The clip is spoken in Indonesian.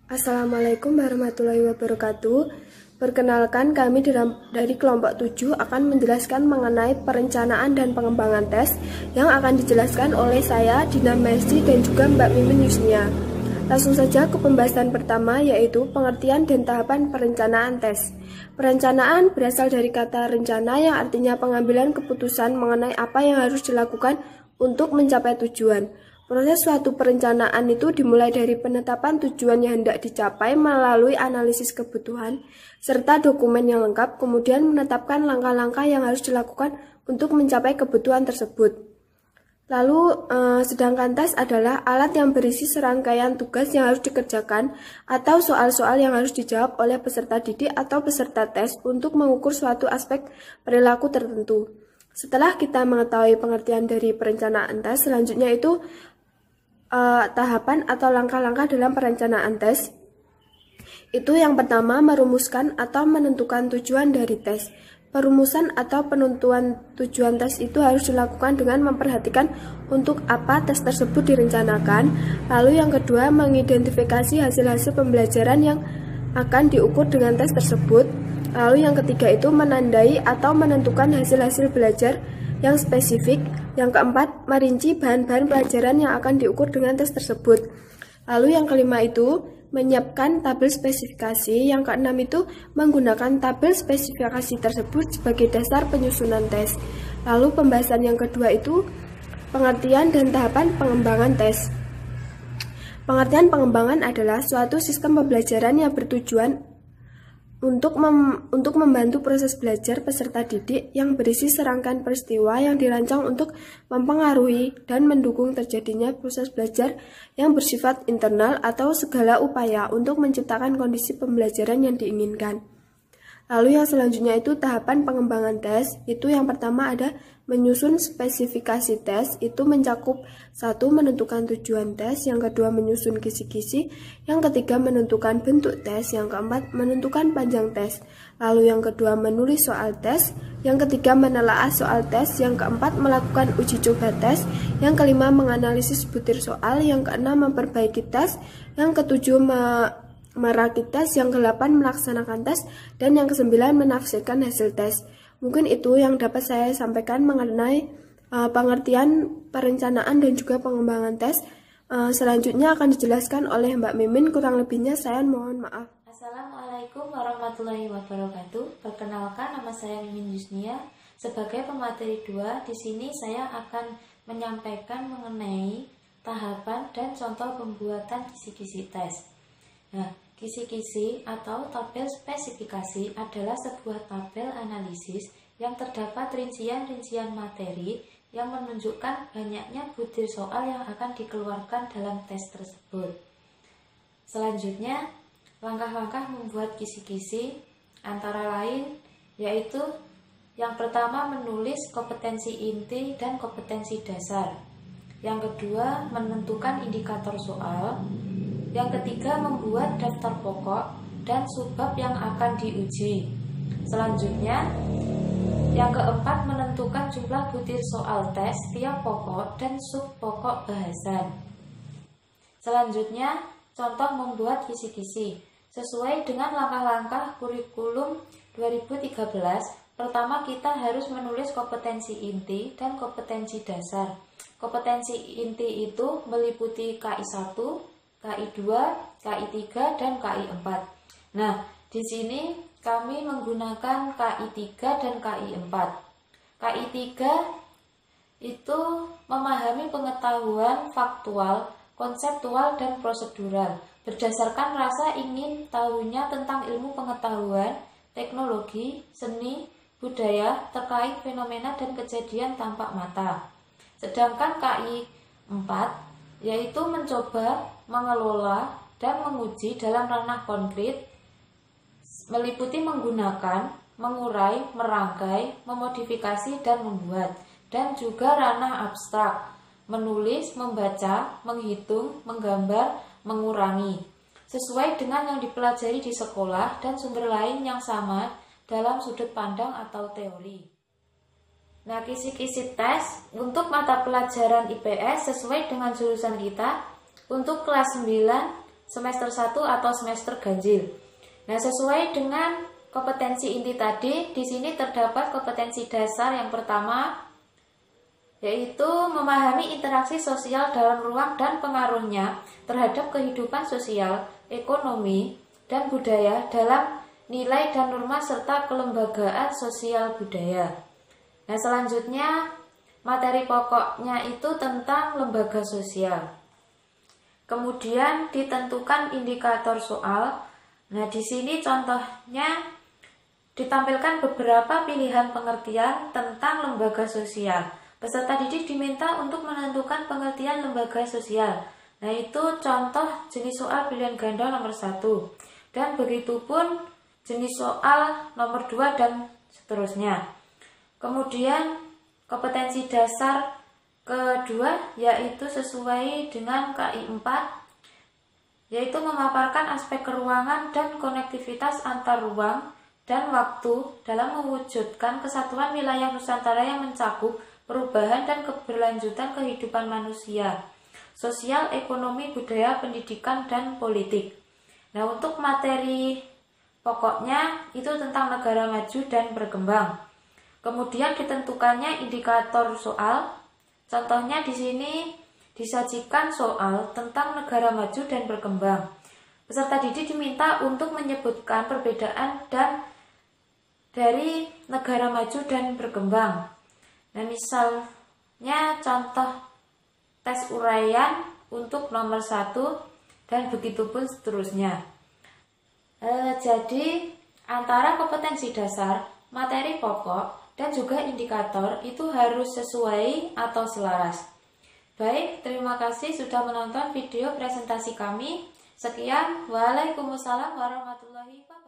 Assalamualaikum warahmatullahi wabarakatuh. Perkenalkan, kami dari kelompok 7 akan menjelaskan mengenai perencanaan dan pengembangan tes yang akan dijelaskan oleh saya, Dina Mercy, dan juga Mbak Mimin Yusnia. Langsung saja ke pembahasan pertama, yaitu pengertian dan tahapan perencanaan tes. Perencanaan berasal dari kata rencana yang artinya pengambilan keputusan mengenai apa yang harus dilakukan untuk mencapai tujuan. Proses suatu perencanaan itu dimulai dari penetapan tujuan yang hendak dicapai melalui analisis kebutuhan, serta dokumen yang lengkap, kemudian menetapkan langkah-langkah yang harus dilakukan untuk mencapai kebutuhan tersebut. Lalu, sedangkan tes adalah alat yang berisi serangkaian tugas yang harus dikerjakan atau soal-soal yang harus dijawab oleh peserta didik atau peserta tes untuk mengukur suatu aspek perilaku tertentu. Setelah kita mengetahui pengertian dari perencanaan tes, selanjutnya itu tahapan atau langkah-langkah dalam perencanaan tes. Itu yang pertama, merumuskan atau menentukan tujuan dari tes. Perumusan atau penentuan tujuan tes itu harus dilakukan dengan memperhatikan untuk apa tes tersebut direncanakan. Lalu yang kedua, mengidentifikasi hasil-hasil pembelajaran yang akan diukur dengan tes tersebut. Lalu yang ketiga itu menandai atau menentukan hasil-hasil belajar yang spesifik. Yang keempat, merinci bahan-bahan pelajaran yang akan diukur dengan tes tersebut. Lalu yang kelima itu menyiapkan tabel spesifikasi. Yang keenam itu menggunakan tabel spesifikasi tersebut sebagai dasar penyusunan tes. Lalu pembahasan yang kedua itu pengertian dan tahapan pengembangan tes. Pengertian pengembangan adalah suatu sistem pembelajaran yang bertujuan untuk membantu proses belajar peserta didik yang berisi serangkaian peristiwa yang dirancang untuk mempengaruhi dan mendukung terjadinya proses belajar yang bersifat internal atau segala upaya untuk menciptakan kondisi pembelajaran yang diinginkan. Lalu yang selanjutnya itu tahapan pengembangan tes. Itu yang pertama ada menyusun spesifikasi tes, itu mencakup satu, menentukan tujuan tes, yang kedua menyusun kisi-kisi, yang ketiga menentukan bentuk tes, yang keempat menentukan panjang tes, lalu yang kedua menulis soal tes, yang ketiga menelaah soal tes, yang keempat melakukan uji coba tes, yang kelima menganalisis butir soal, yang keenam memperbaiki tes, yang ketujuh merakit tes, yang ke-8 melaksanakan tes, dan yang ke-9 menafsirkan hasil tes. Mungkin itu yang dapat saya sampaikan mengenai pengertian perencanaan dan juga pengembangan tes. Selanjutnya akan dijelaskan oleh Mbak Mimin, kurang lebihnya saya mohon maaf. Assalamualaikum warahmatullahi wabarakatuh. Perkenalkan, nama saya Mimin Yusnia. Sebagai pemateri 2, di sini saya akan menyampaikan mengenai tahapan dan contoh pembuatan kisi-kisi tes. Nah, kisi-kisi atau tabel spesifikasi adalah sebuah tabel analisis yang terdapat rincian-rincian materi yang menunjukkan banyaknya butir soal yang akan dikeluarkan dalam tes tersebut. Selanjutnya, langkah-langkah membuat kisi-kisi antara lain yaitu yang pertama menulis kompetensi inti dan kompetensi dasar. Yang kedua, menentukan indikator soal. Yang ketiga, membuat daftar pokok dan subbab yang akan diuji. Selanjutnya, yang keempat, menentukan jumlah butir soal tes tiap pokok dan sub pokok bahasan. Selanjutnya, contoh membuat kisi-kisi. Sesuai dengan langkah-langkah kurikulum 2013, pertama kita harus menulis kompetensi inti dan kompetensi dasar. Kompetensi inti itu meliputi KI 1, KI 2, KI 3, dan KI 4. Nah, di sini kami menggunakan KI 3 dan KI 4. KI 3 itu memahami pengetahuan faktual, konseptual, dan prosedural berdasarkan rasa ingin tahunya tentang ilmu pengetahuan, teknologi, seni, budaya terkait fenomena dan kejadian tampak mata. Sedangkan KI 4 yaitu mencoba, mengelola, dan menguji dalam ranah konkret, meliputi menggunakan, mengurai, merangkai, memodifikasi, dan membuat, dan juga ranah abstrak, menulis, membaca, menghitung, menggambar, mengurangi, sesuai dengan yang dipelajari di sekolah dan sumber lain yang sama dalam sudut pandang atau teori. Nah, kisi-kisi tes untuk mata pelajaran IPS sesuai dengan jurusan kita. Untuk kelas 9 semester 1 atau semester ganjil. Nah, sesuai dengan kompetensi inti tadi, di sini terdapat kompetensi dasar yang pertama, yaitu memahami interaksi sosial dalam ruang dan pengaruhnya terhadap kehidupan sosial, ekonomi, dan budaya dalam nilai dan norma serta kelembagaan sosial budaya. Nah, selanjutnya materi pokoknya itu tentang lembaga sosial. Kemudian ditentukan indikator soal. Nah, di sini contohnya ditampilkan beberapa pilihan pengertian tentang lembaga sosial. Peserta didik diminta untuk menentukan pengertian lembaga sosial. Nah, itu contoh jenis soal pilihan ganda nomor 1. Dan begitu pun jenis soal nomor 2 dan seterusnya. Kemudian kompetensi dasar kedua yaitu sesuai dengan KI 4, yaitu memaparkan aspek keruangan dan konektivitas antar ruang dan waktu dalam mewujudkan kesatuan wilayah Nusantara yang mencakup perubahan dan keberlanjutan kehidupan manusia, sosial, ekonomi, budaya, pendidikan, dan politik. Nah, untuk materi pokoknya itu tentang negara maju dan berkembang. Kemudian ditentukannya indikator soal. Contohnya di sini disajikan soal tentang negara maju dan berkembang. Peserta didik diminta untuk menyebutkan perbedaan dan dari negara maju dan berkembang. Nah, misalnya contoh tes uraian untuk nomor 1 dan begitu pun seterusnya. Jadi antara kompetensi dasar, materi pokok, dan juga indikator itu harus sesuai atau selaras. Baik, terima kasih sudah menonton video presentasi kami. Sekian, waalaikumsalam warahmatullahi wabarakatuh.